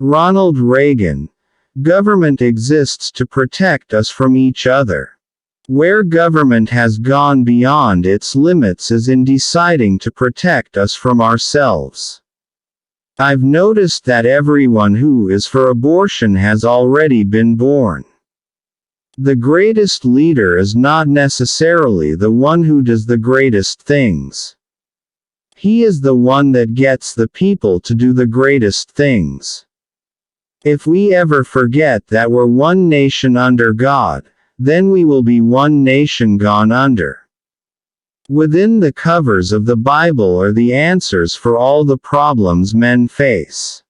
Ronald Reagan. Government exists to protect us from each other. Where government has gone beyond its limits is in deciding to protect us from ourselves. I've noticed that everyone who is for abortion has already been born. The greatest leader is not necessarily the one who does the greatest things. He is the one that gets the people to do the greatest things. If we ever forget that we're one nation under God, then we will be one nation gone under. Within the covers of the Bible are the answers for all the problems men face.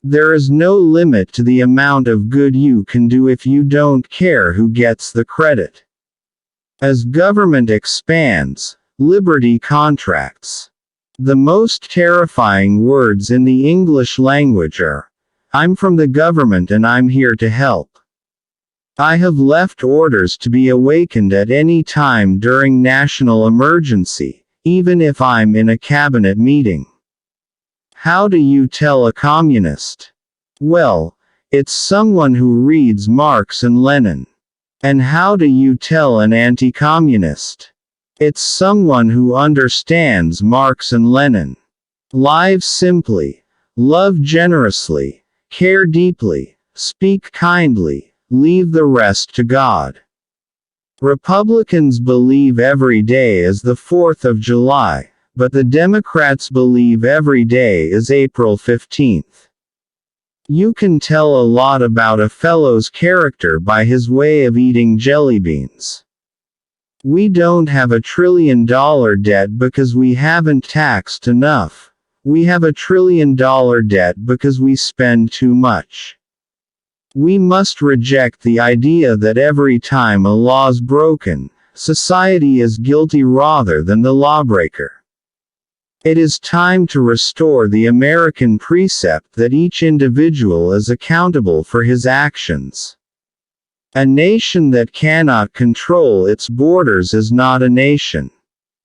There is no limit to the amount of good you can do if you don't care who gets the credit. As government expands, liberty contracts. The most terrifying words in the English language are, "I'm from the government and I'm here to help." I have left orders to be awakened at any time during national emergency, even if I'm in a cabinet meeting. How do you tell a communist? Well, it's someone who reads Marx and Lenin. And how do you tell an anti-communist? It's someone who understands Marx and Lenin. Live simply, love generously, care deeply, speak kindly, leave the rest to God. Republicans believe every day is the 4th of July, but the Democrats believe every day is April 15th. You can tell a lot about a fellow's character by his way of eating jelly beans. We don't have $1 trillion debt because we haven't taxed enough. We have $1 trillion debt because we spend too much. We must reject the idea that every time a law's broken, society is guilty rather than the lawbreaker. It is time to restore the American precept that each individual is accountable for his actions. A nation that cannot control its borders is not a nation.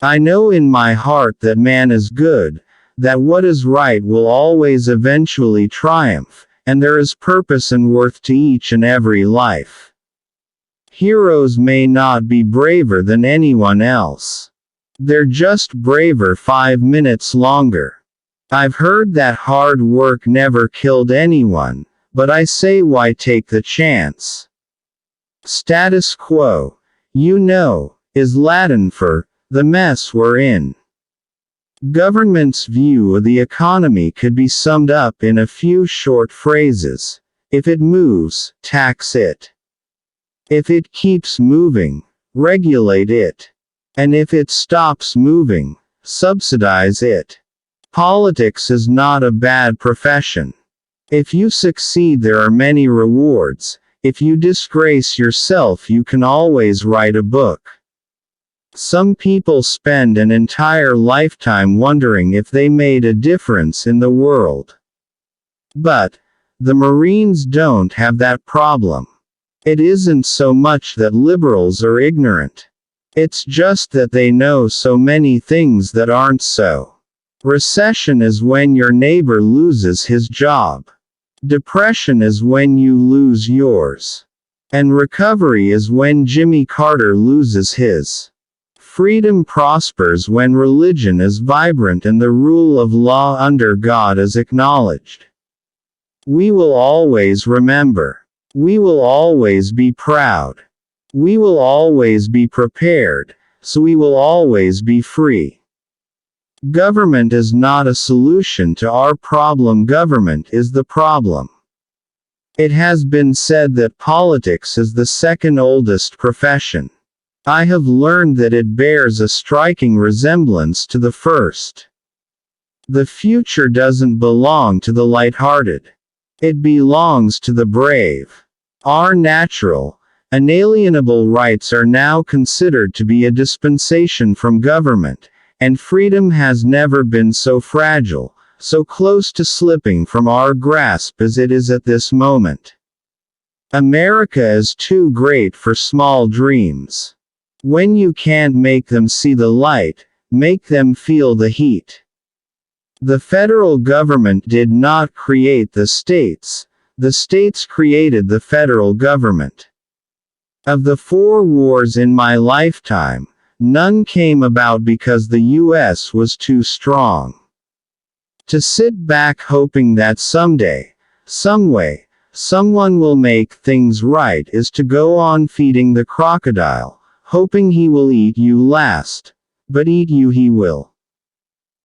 I know in my heart that man is good, that what is right will always eventually triumph, and there is purpose and worth to each and every life. Heroes may not be braver than anyone else. They're just braver 5 minutes longer. I've heard that hard work never killed anyone, but I say why take the chance? Status quo, is Latin for the mess we're in. Government's view of the economy could be summed up in a few short phrases. If it moves, tax it. If it keeps moving, regulate it. And if it stops moving, subsidize it. Politics is not a bad profession. If you succeed, there are many rewards. If you disgrace yourself, you can always write a book. Some people spend an entire lifetime wondering if they made a difference in the world. But the Marines don't have that problem. It isn't so much that liberals are ignorant. It's just that they know so many things that aren't so. Recession is when your neighbor loses his job. Depression is when you lose yours. And recovery is when Jimmy Carter loses his. Freedom prospers when religion is vibrant and the rule of law under God is acknowledged. We will always remember. We will always be proud. We will always be prepared, so we will always be free. Government is not a solution to our problem. Government is the problem. It has been said that politics is the second oldest profession. I have learned that it bears a striking resemblance to the first. The future doesn't belong to the light-hearted. It belongs to the brave. Our natural, inalienable rights are now considered to be a dispensation from government, and freedom has never been so fragile, so close to slipping from our grasp as it is at this moment. America is too great for small dreams. When you can't make them see the light, make them feel the heat. The federal government did not create the states created the federal government. Of the 4 wars in my lifetime, none came about because the U.S. was too strong. To sit back hoping that someday, someway, someone will make things right is to go on feeding the crocodile, hoping he will eat you last. But eat you he will.